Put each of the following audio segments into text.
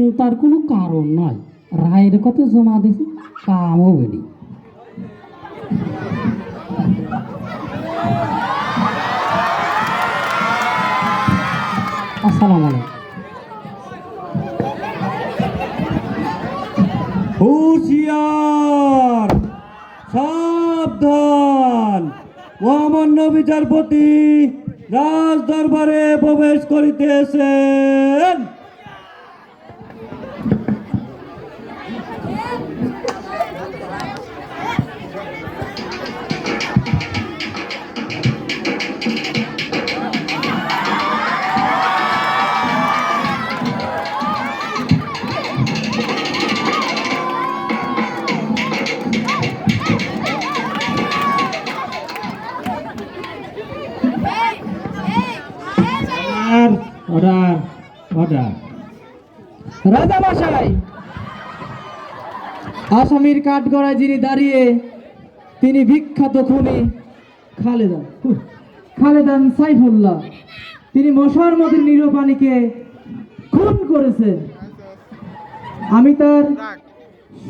চিন্তার কোনো কারণ নাই। রায়ের কত জমা দিছি, কামও বেরি। আসসালামু আলাইকুম। হুঁশিয়ার, সাবধান! মহামান্য বিচারপতি রাজ দরবারে প্রবেশ করিতেছেন। Order, order. রাজামশাই, আসামির কাঠগড়ায় যিনি দাঁড়িয়ে তিনি বিখ্যাত খুনি খালেদান সাইফুল্লাহ। তিনি মশার মধ্যে নিরপানিকে খুন করেছেন। আমি তার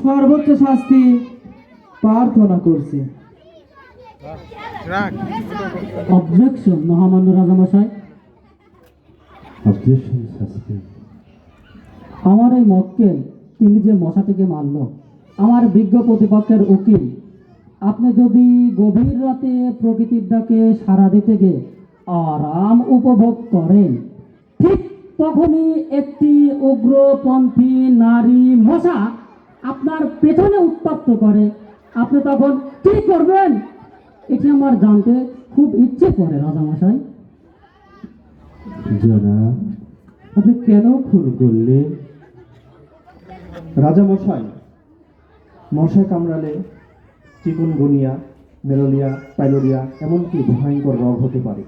সর্বোচ্চ শাস্তি প্রার্থনা করছি। অবজেকশন মহামান্য রাজামশাই। Objection suspend. আমার এই মক্কেল তিনি যে মশাটিকে মারল, আমার বিজ্ঞ প্রতিপক্ষের উকিল, আপনি যদি গভীর রাতে প্রকৃতির ডাকে সাড়া দিতে গিয়ে আরাম উপভোগ করেন, ঠিক তখনই একটি উগ্রপন্থী নারী মশা আপনার পেছনে উত্তপ্ত করে, আপনি তখন কি করবেন? এটি আমার জানতে খুব ইচ্ছে করে রাজামশাই। জনাব, আপনি কেন খুন করলেন? রাজামশাই, মশায় কামড়ালে চিকুনগুনিয়া, ম্যালেরিয়া, পাইলোরিয়া এমনকি ভয়ঙ্কর রোগ হতে পারে।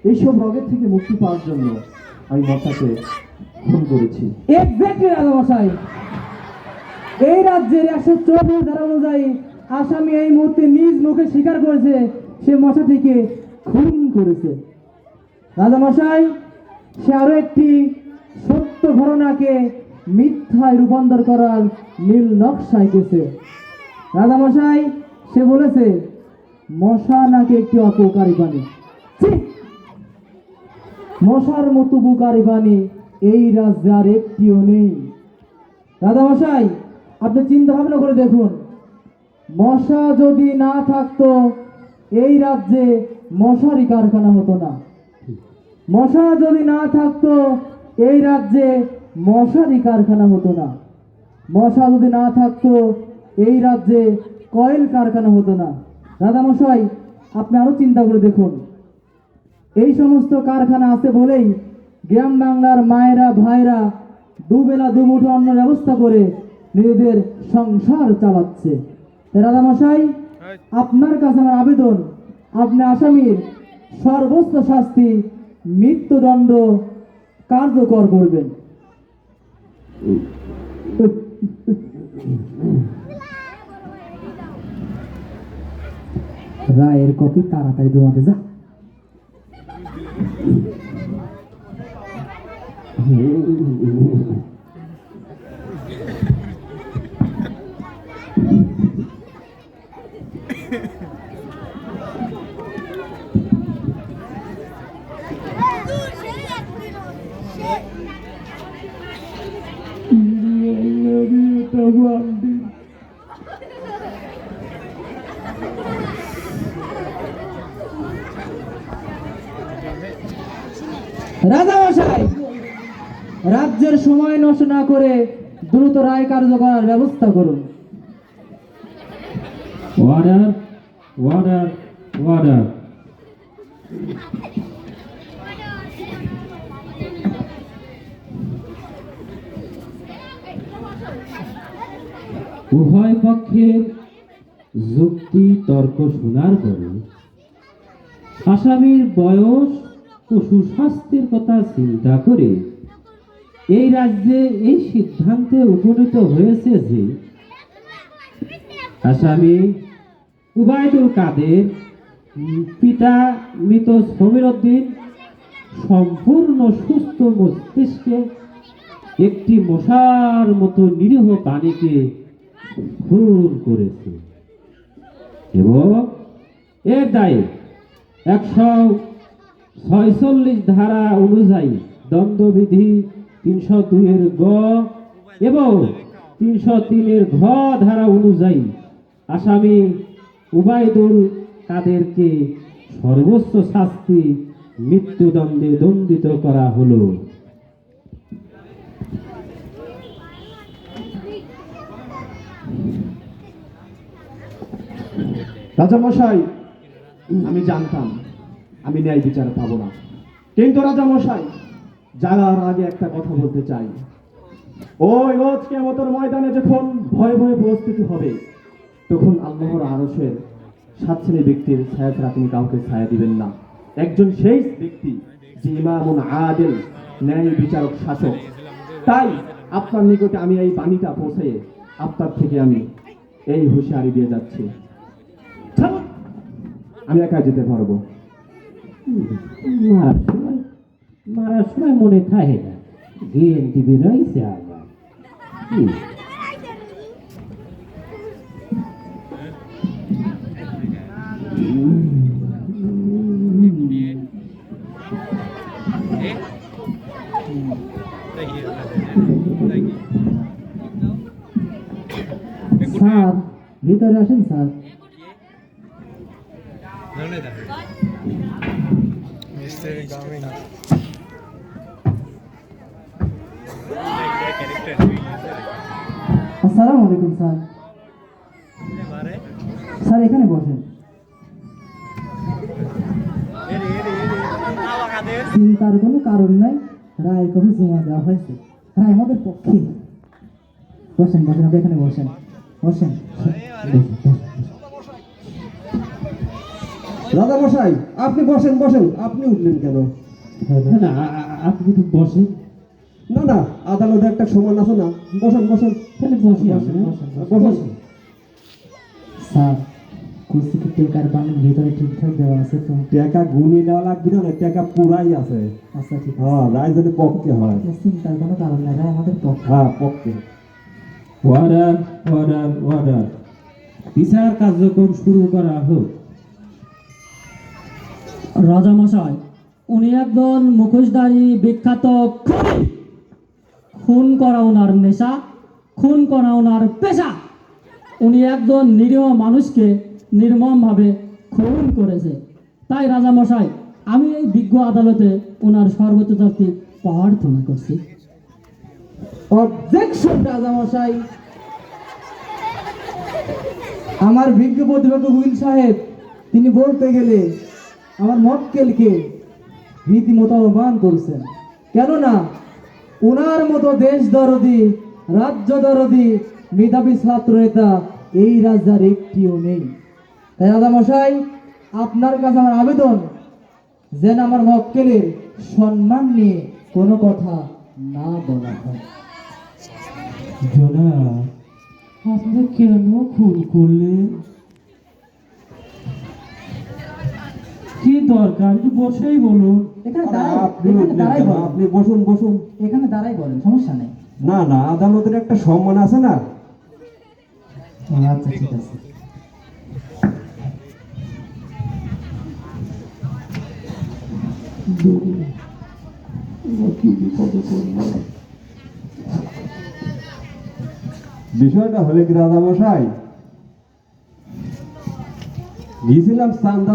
এইসব রোগের থেকে মুক্তি পাওয়ার জন্য আমি মশাকে খুন করেছি। এক্স্যাক্টলি রাজামশাই। এই রাজ্যের 124 ধারা অনুযায়ী আসামি এই মুহূর্তে নিজ মুখে স্বীকার করেছে সে মশাটিকে খুন করেছে। রাজামশাই, সে আরো একটি সত্য ঘটনাকে মিথ্যায় রূপান্তর করার নীল নকশা এঁকেছে। রাজামশাই, সে বলেছে মশা নাকি একটি অপকারী প্রাণী। ছি! মশার মতো উপকারী প্রাণী এই রাজ্যে আর একটিও নেই। রাজামশাই, আপনি চিন্তা ভাবনা করে দেখুন, মশা যদি না থাকতো এই রাজ্যে মশারি কারখানা হতো না। মশা যদি না থাকতো এই রাজ্যে মশারি কারখানা হতো না। মশা যদি না থাকতো এই রাজ্যে কয়েল কারখানা হতো না। রাজামশাই, আপনি আরো চিন্তা করে দেখুন, এই সমস্ত কারখানা আছে বলেই গ্রাম বাংলার মায়েরা ভাইরা দুবেলা দুমুঠো অন্ন ব্যবস্থা করে নিজেদের সংসার চালাচ্ছে। রাজামশাই, আপনার কাছে আমার আবেদন, আপনি আসামির সর্বোচ্চ শাস্তি মৃত্যুদণ্ড কার্যকর করবেন। রায়ের কপি তাড়াতাড়ি দেওয়াতে যা। রাজামশাই, রাজ্যের সময় নষ্ট না করে দ্রুত রায় কার্যকর ব্যবস্থা করুন। Order, order, order. উভয় পক্ষের যুক্তি তর্ক শোনার পরে আসামির বয়স ও সুস্বাস্থ্যের কথা চিন্তা করে এই রাজ্যে এই সিদ্ধান্তে উপনীত হয়েছে যে আসামি উবাইদুল কাদের পিতা মৃত সমীর উদ্দিন সম্পূর্ণ সুস্থ মস্তিষ্কে একটি মশার মতো নিরীহ প্রাণীকে খুন করেছে এবং এর দায়ে 146 ধারা অনুযায়ী দণ্ডবিধি 302 গ এবং 303 ঘ ধারা অনুযায়ী আসামি উবাইদুল কাদেরকে সর্বোচ্চ শাস্তি মৃত্যুদণ্ডে দণ্ডিত করা হলো। রাজামশাই, আমি জানতাম আমি ন্যায় বিচার পাবো না, কিন্তু রাজামশাই যাওয়ার আগে একটা কথা বলতে চাই। ওই রোজ কিয়ামতের ময়দানে যখন ভয় ভয়ে পরিস্থিতি হবে, তখন আল্লাহর আরশের 7 শ্রেণীর ব্যক্তির ছায়া ছাড়া তিনি কাউকে ছায়া দিবেন না। একজন সেই ব্যক্তি যে ইমামুন আদিল, ন্যায় বিচারক শাসক। তাই আপনার নিকটে আমি এই বাণীটা পৌঁছে আপনার থেকে আমি এই হুঁশিয়ারি দিয়ে যাচ্ছি, আমি একা যেতে পারবো। মারার সময় মনে থাকে না, জ্ঞান দিবে রয়েছে আবার। স্যার, ভিতরে আসেন স্যার। আসসালামু আলাইকুম স্যার। স্যার এখানে বসেন। চিন্তার কোনো কারণ নাই, রায় কবি জমা দেওয়া হয়েছে, রায় আমাদের পক্ষে। বসেন বসেন, আপনি এখানে বসেন বসেন। রাজামশাই, আপনি বসেন বসেন, আপনি উঠলেন কেন? না, আপনি তো বসেন। না না, আদালতে একটা সমান আছে না, বসেন বসেন। তাহলে বসি আমি, বসেন। স্যার, কুস্তিকে টেকার বানের ভিতরে ঠিকঠাক দেওয়া আছে তো? টাকা গুনি দেওয়া লাগবে না, টাকা পুরাই আছে। আচ্ছা ঠিক হ্যাঁ, রায় যদি পক্ষে হয়। আছে, চিন্তার কোনো কারণ নাই, রায় আমাদের পক্ষে। হ্যাঁ, পক্ষে। অর্ডার অর্ডার অর্ডার, বিচার কার্যক্রম শুরু করা হোক। রাজামশাই, উনি একজন মুখোশধারী বিখ্যাত খুনি। খুন করা ওনার নেশা, খুন করা ওনার পেশা। উনি একজন নিরীহ মানুষকে নির্মমভাবে খুন করেছে। তাই রাজামশাই, আমি এই বিজ্ঞ আদালতে ওনার সর্বোচ্চ শাস্তি প্রার্থনা করছি। অবজেকশন রাজামশাই। আমার বিজ্ঞ প্রতিপক্ষ উইল সাহেব, তিনি বলতে গেলে আমার মক্কেলকে রীতিমতো অপমান করছেন। কেননা ওনার মতো দেশ দরদি, রাজ্য দরদি, মেধাবী ছাত্র নেতা এই রাজ্যের একটিও নেই। তাই রাজামশাই, আপনার কাছে আমার আবেদন, যেন আমার মক্কেলের সম্মান নিয়ে কোনো কথা না বলা হয়। জনাব, আপনি কেন খুন করলেন? কি দরকার, একটু বসেই বলুন। এখানে আপনি দাঁড়াই উঠলেন কেন? বলেন, আপনি বসুন বসুন। এখানে দাঁড়াই বলেন, সমস্যা নেই। না না, আদালতের একটা সম্মান আছে না। আচ্ছা ঠিক আছে। বিষয়টা হলে কি রাজামশাই, গেছিলাম চান্দা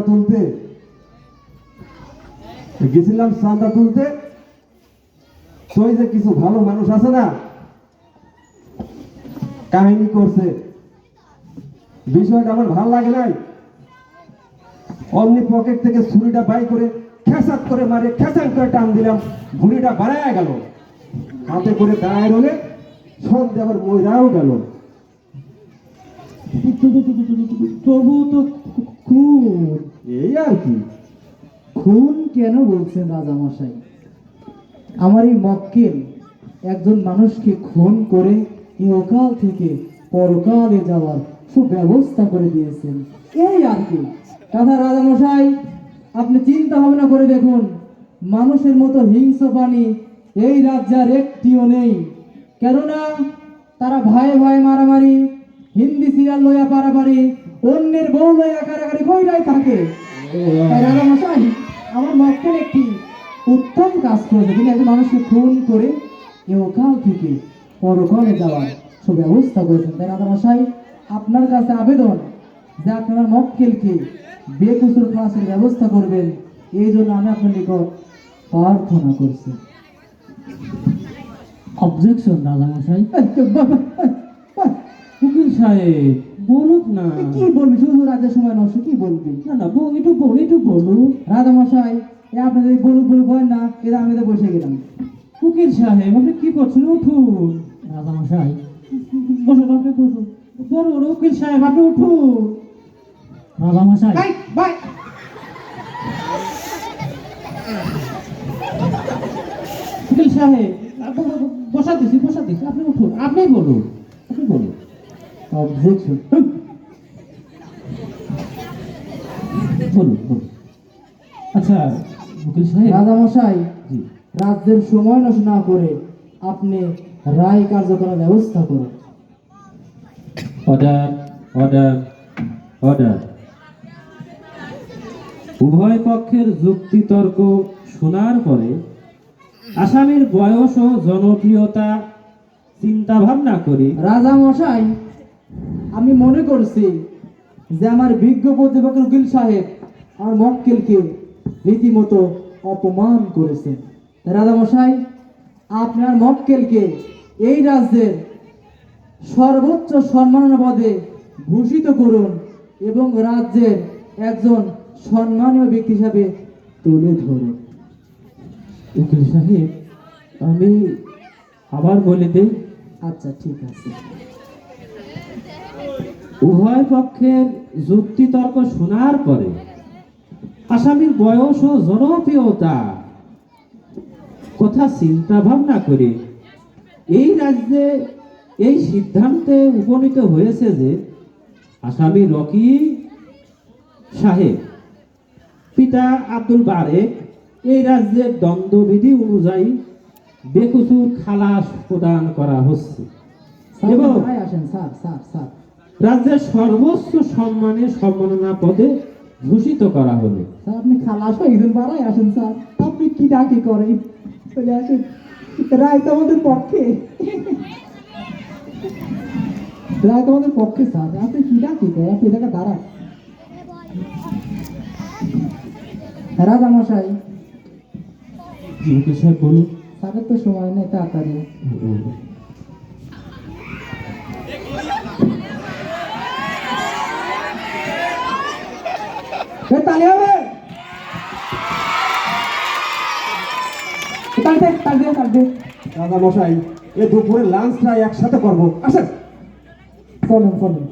তুলতে, তো এই যে কিছু ভালো মানুষ আছে না, কাহিনী করছে। বিষয়টা আমার ভালো লাগে নাই। অমনি পকেট থেকে ছুরিটা বাই করে খেসাত করে মারে, খেসান করে টান দিলাম, ঘুড়িটা বাড়ায় গেল। হাতে করে দাঁড়ায় রলে সন্ধ্যে আবার ময়রাও গেল। তবু তো খুন। এই আর কি। খুন কেন বলছেন রাজামশাই? আমার এই মক্কেল একজন মানুষকে খুন করে ইহকাল থেকে পরকালে যাওয়ার সুব্যবস্থা করে দিয়েছেন, এই আর কি। কথা রাজামশাই, আপনি চিন্তা ভাবনা করে দেখুন, মানুষের মতো হিংস্র প্রাণী এই রাজ্যের একটিও নেই। কেননা তারা ভয়ে ভয়ে মারামারি, হিন্দি সিরিয়াল লইয়া পারাপারি, অন্যের বউ লইয়া কারাগারি কইরাই থাকে। তাই রাজা মশাই, আমার মক্কেল একটি উত্তম কাজ করেছে। তিনি একজন মানুষকে খুন করে ইহকাল থেকে পরকালে যাওয়ার সুব্যবস্থা করেছেন। তাই রাজা মশাই, আপনার কাছে আবেদন যে আপনার মক্কেলকে বেকসুর ফাঁসির ব্যবস্থা করবেন, এই জন্য আমি আপনার নিকট প্রার্থনা করছি। অবজেকশন রাজামশাই। উকিল সাহেব বলুক না। কি বলবি, শুধু রাতের সময় নষ্ট, কি বলবি? না না একটু বলু। রাজা মশাই, এ আপনি যদি বলুক বলুক হয় না, এটা আমি তো বসে গেলাম। উকিল সাহেব আপনি কি করছেন? উঠুন। রাজামশাই, বসুন, আপনি বসুন। বলুন উকিল সাহেব, আপনি উঠুন। রাজামশাই, বাই। উকিল সাহেব বসা দিছি, আপনি উঠুন, আপনি বলুন। অবজেকশন। বলুন। আচ্ছা উকিল সাহেব। রাজা মশাই, জি। রাজ্যের সময় নষ্ট না করে আপনি রায় কার্যকরের ব্যবস্থা করুন। অর্ডার। উভয় পক্ষের যুক্তিতর্ক শোনার পরে আসামির বয়স ও জনপ্রিয়তা চিন্তা ভাবনা করি রাজা মশাই, আমি মনে করছি যে আমার বিজ্ঞ প্রতিপক্ষের উকিল সাহেব আমার মক্কেলকে রীতিমতো অপমান করেছেন। রাজা মশাই, আপনার মক্কেলকে এই রাজ্যের সর্বোচ্চ সম্মাননা পদে ভূষিত করুন এবং রাজ্যের একজন সম্মানীয় ব্যক্তি হিসাবে তুলে ধরুন। উকিল সাহেব, আমি আবার বলে দেই। আচ্ছা, ঠিক আছে। উভয় পক্ষের যুক্তিতর্ক শোনার পরে আসামির বয়স ও জনপ্রিয়তা কথা চিন্তা ভাবনা করে এই রাজ্যে এই সিদ্ধান্তে উপনীত হয়েছে যে আসামি রকি সাহেব পিতা আব্দুল বারেক এই রাজ্যের দণ্ডবিধি অনুযায়ী বেকসুর খালাস প্রদান করা হচ্ছে এবং আসেন স্যার। রাজ্যের সর্বোচ্চ সম্মাননা পদে ভূষিত করা হলো। স্যার, আপনি খালাস হয়ে গেছেন, বাড়াই আসেন স্যার। আপনি কি ডাকি করেন, চলে আসেন। রায় তো আমাদের পক্ষে, স্যার। আপনি কি ডাকি করেন, আপনি দেখা দাঁড়ান। রাজা মশাই, উকিল সাহেব বলুন। স্যারের তো সময় নেই, তাড়াতাড়ি। তালি হবে, তালি দে। রাজা মশাই, এ দুপুরে লাঞ্চটা একসাথে করবো, আসেন। চলেন।